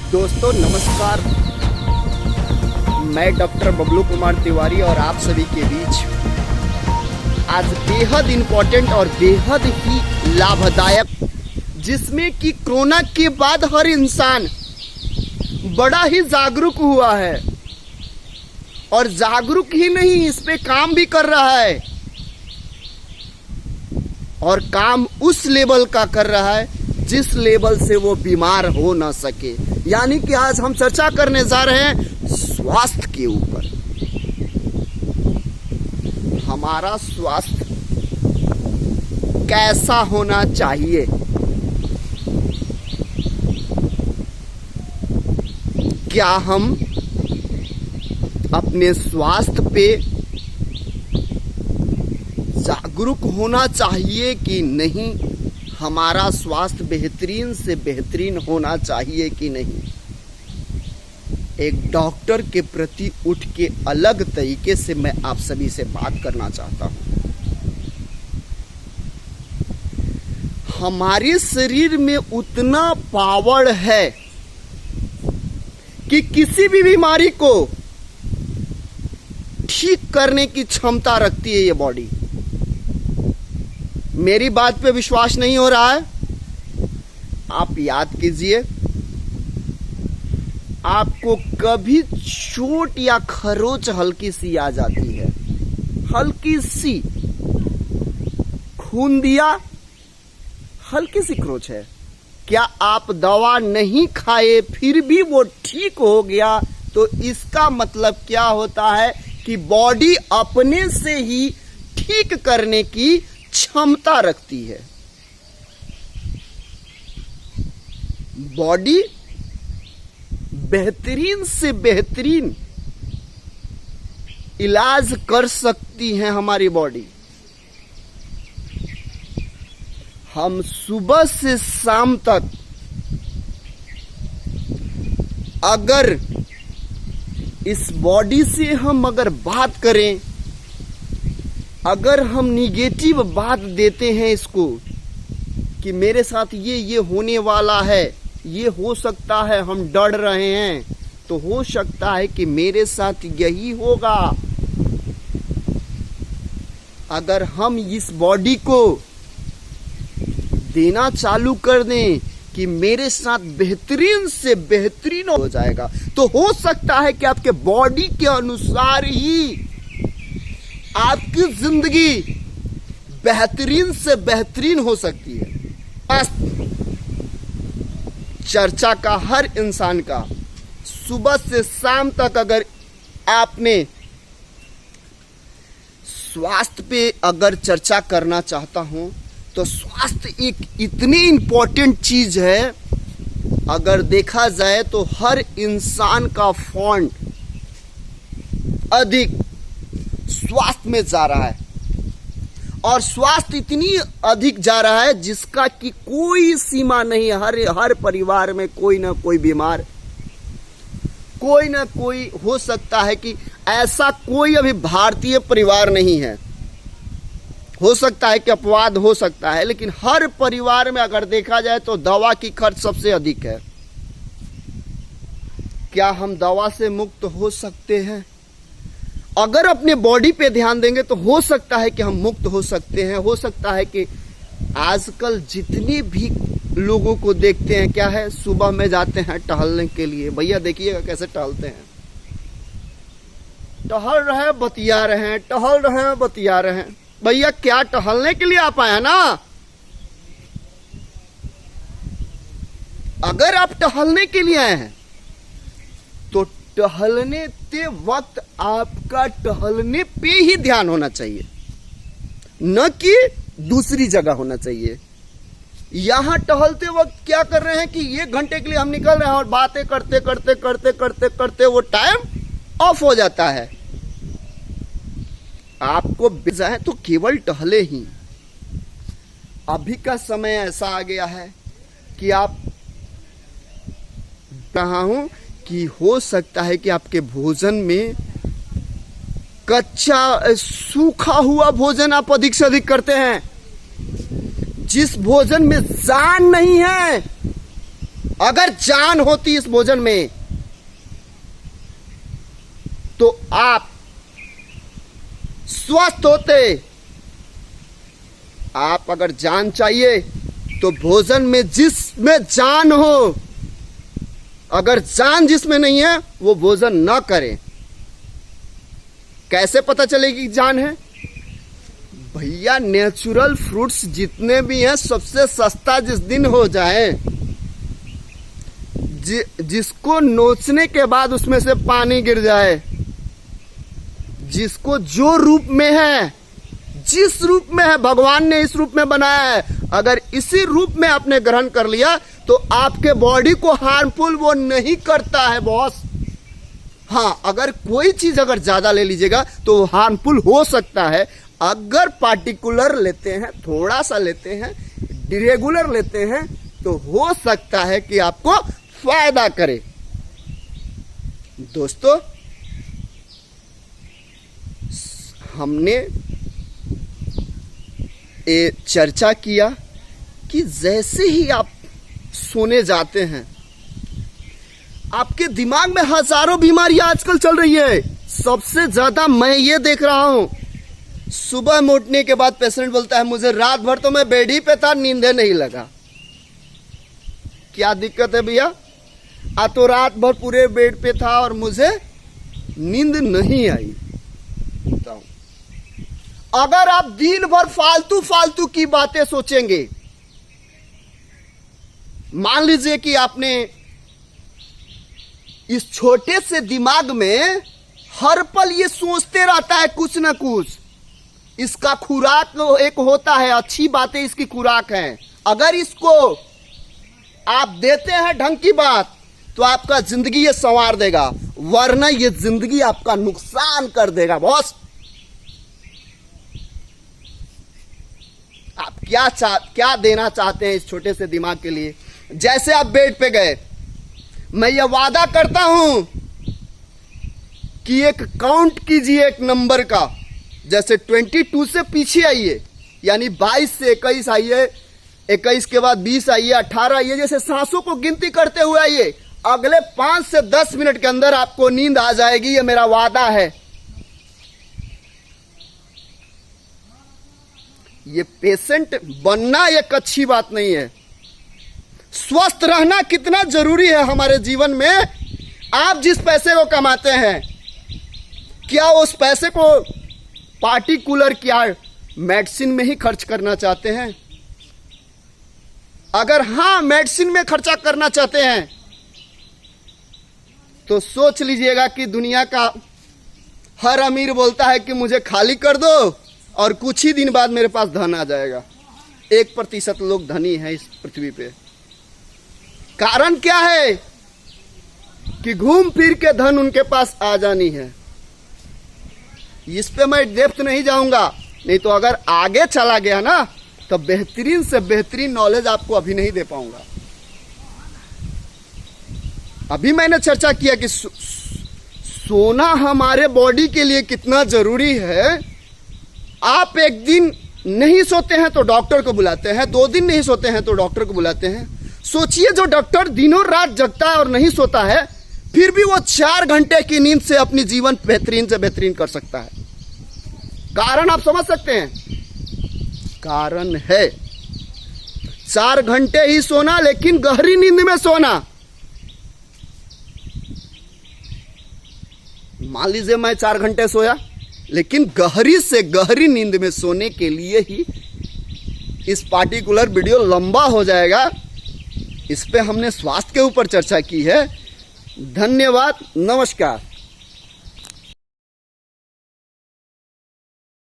दोस्तों नमस्कार, मैं डॉक्टर बबलू कुमार तिवारी और आप सभी के बीच आज बेहद इम्पोर्टेंट और बेहद ही लाभदायक, जिसमें कि कोरोना के बाद हर इंसान बड़ा ही जागरूक हुआ है और जागरूक ही नहीं, इस पे काम भी कर रहा है और काम उस लेवल का कर रहा है जिस लेवल से वो बीमार हो ना सके। यानी कि आज हम चर्चा करने जा रहे हैं स्वास्थ्य के ऊपर। हमारा स्वास्थ्य कैसा होना चाहिए, क्या हम अपने स्वास्थ्य पे जागरूक होना चाहिए कि नहीं, हमारा स्वास्थ्य बेहतरीन से बेहतरीन होना चाहिए कि नहीं। एक डॉक्टर के प्रति उठ के अलग तरीके से मैं आप सभी से बात करना चाहता हूं। हमारे शरीर में उतना पावर है कि किसी भी बीमारी को ठीक करने की क्षमता रखती है ये बॉडी। मेरी बात पे विश्वास नहीं हो रहा है? आप याद कीजिए, आपको कभी चोट या खरोच हल्की सी आ जाती है, हल्की सी, खून दिया, हल्की सी खरोच है, क्या आप दवा नहीं खाए फिर भी वो ठीक हो गया? तो इसका मतलब क्या होता है कि बॉडी अपने से ही ठीक करने की क्षमता रखती है। बॉडी बेहतरीन से बेहतरीन इलाज कर सकती है। हमारी बॉडी, हम सुबह से शाम तक अगर इस बॉडी से हम अगर बात करें, अगर हम निगेटिव बात देते हैं इसको कि मेरे साथ ये होने वाला है, ये हो सकता है, हम डर रहे हैं, तो हो सकता है कि मेरे साथ यही होगा। अगर हम इस बॉडी को देना चालू कर दें कि मेरे साथ बेहतरीन से बेहतरीन हो जाएगा, तो हो सकता है कि आपके बॉडी के अनुसार ही आपकी जिंदगी बेहतरीन से बेहतरीन हो सकती है। चर्चा का हर इंसान का सुबह से शाम तक अगर आपने स्वास्थ्य पे अगर चर्चा करना चाहता हूं, तो स्वास्थ्य एक इतनी इंपॉर्टेंट चीज है। अगर देखा जाए तो हर इंसान का फंड अधिक स्वास्थ्य में जा रहा है और स्वास्थ्य इतनी अधिक जा रहा है जिसका कि कोई सीमा नहीं है। हर परिवार में कोई ना कोई बीमार, कोई ना कोई हो सकता है कि ऐसा कोई अभी भारतीय परिवार नहीं है। हो सकता है कि अपवाद हो सकता है, लेकिन हर परिवार में अगर देखा जाए तो दवा की खर्च सबसे अधिक है। क्या हम दवा से मुक्त हो सकते हैं? अगर अपने बॉडी पे ध्यान देंगे तो हो सकता है कि हम मुक्त हो सकते हैं। हो सकता है कि आजकल जितने भी लोगों को देखते हैं, क्या है, सुबह में जाते हैं टहलने के लिए। भैया देखिएगा कैसे टहलते हैं, टहल रहे हैं, बतिया रहे हैं, टहल रहे हैं, बतिया रहे हैं। भैया क्या टहलने के लिए आप आए हैं ना? अगर आप टहलने के लिए आए हैं तो टहलने ते वक्त आपका टहलने पे ही ध्यान होना चाहिए, न कि दूसरी जगह होना चाहिए। यहां टहलते वक्त क्या कर रहे हैं कि 1 घंटे के लिए हम निकल रहे हैं और बातें करते करते करते करते करते वो टाइम ऑफ हो जाता है। आपको भेजा है तो केवल टहले ही। अभी का समय ऐसा आ गया है कि आप कहा हूं कि हो सकता है कि आपके भोजन में कच्चा सूखा हुआ भोजन आप अधिक से अधिक करते हैं। जिस भोजन में जान नहीं है अगर जान होती इस भोजन में तो आप स्वस्थ होते। आप अगर जान चाहिए तो भोजन में जिसमें जान हो, अगर जान जिसमें नहीं है वो भोजन ना करें। कैसे पता चलेगी जान है? भैया नेचुरल फ्रूट्स जितने भी हैं सबसे सस्ता जिस दिन हो जाए, जिसको नोचने के बाद उसमें से पानी गिर जाए, जिसको जो रूप में है, जिस रूप में है भगवान ने इस रूप में बनाया है, अगर इसी रूप में आपने ग्रहण कर लिया तो आपके बॉडी को हार्मफुल वो नहीं करता है बॉस। हाँ, अगर कोई चीज अगर ज्यादा ले लीजिएगा तो हार्मफुल हो सकता है। अगर पार्टिकुलर लेते हैं, थोड़ा सा लेते हैं, रेगुलर लेते हैं तो हो सकता है कि आपको फायदा करे। दोस्तों, हमने ये चर्चा किया कि जैसे ही आप सोने जाते हैं आपके दिमाग में हजारों बीमारियां आजकल चल रही है। सबसे ज्यादा मैं ये देख रहा हूं, सुबह में उठने के बाद पेशेंट बोलता है मुझे रात भर तो मैं बेड ही पे था, नींदे नहीं लगा। क्या दिक्कत है भैया? तो रात भर पूरे बेड पे था और मुझे नींद नहीं आई। अगर आप दिन भर फालतू फालतू की बातें सोचेंगे, मान लीजिए कि आपने इस छोटे से दिमाग में हर पल ये सोचते रहता है कुछ ना कुछ, इसका खुराक एक होता है, अच्छी बातें इसकी खुराक है। अगर इसको आप देते हैं ढंग की बात तो आपका जिंदगी ये संवार देगा, वरना ये जिंदगी आपका नुकसान कर देगा बॉस। आप क्या देना चाहते हैं इस छोटे से दिमाग के लिए? जैसे आप बेड पे गए, मैं ये वादा करता हूं कि एक काउंट कीजिए एक नंबर का, जैसे 22 से पीछे आइए, यानी 22 से 21 आइए, 21 के बाद 20 आइए, 18 आइए, जैसे सांसों को गिनती करते हुए आइए। अगले 5 से 10 मिनट के अंदर आपको नींद आ जाएगी, ये मेरा वादा है। ये पेशेंट बनना एक अच्छी बात नहीं है। स्वस्थ रहना कितना जरूरी है हमारे जीवन में। आप जिस पैसे को कमाते हैं, क्या उस पैसे को पार्टिकुलर क्या मेडिसिन में ही खर्च करना चाहते हैं? अगर हाँ मेडिसिन में खर्चा करना चाहते हैं तो सोच लीजिएगा कि दुनिया का हर अमीर बोलता है कि मुझे खाली कर दो और कुछ ही दिन बाद मेरे पास धन आ जाएगा। 1% लोग धनी हैं इस पृथ्वी पे। कारण क्या है? कि घूम फिर के धन उनके पास आ जानी है। इस पे मैं डेप्थ नहीं जाऊंगा, नहीं तो अगर आगे चला गया ना तो बेहतरीन से बेहतरीन नॉलेज आपको अभी नहीं दे पाऊंगा। अभी मैंने चर्चा किया कि सोना हमारे बॉडी के लिए कितना जरूरी है। आप एक दिन नहीं सोते हैं तो डॉक्टर को बुलाते हैं, 2 दिन नहीं सोते हैं तो डॉक्टर को बुलाते हैं। सोचिए जो डॉक्टर दिनों रात जगता है और नहीं सोता है, फिर भी वो 4 घंटे की नींद से अपनी जीवन बेहतरीन से बेहतरीन कर सकता है। कारण आप समझ सकते हैं? कारण है 4 घंटे ही सोना, लेकिन गहरी नींद में सोना। मान लीजिए मैं 4 घंटे सोया, लेकिन गहरी से गहरी नींद में सोने के लिए ही इस पार्टिकुलर वीडियो लंबा हो जाएगा। इस पे हमने स्वास्थ्य के ऊपर चर्चा की है। धन्यवाद, नमस्कार।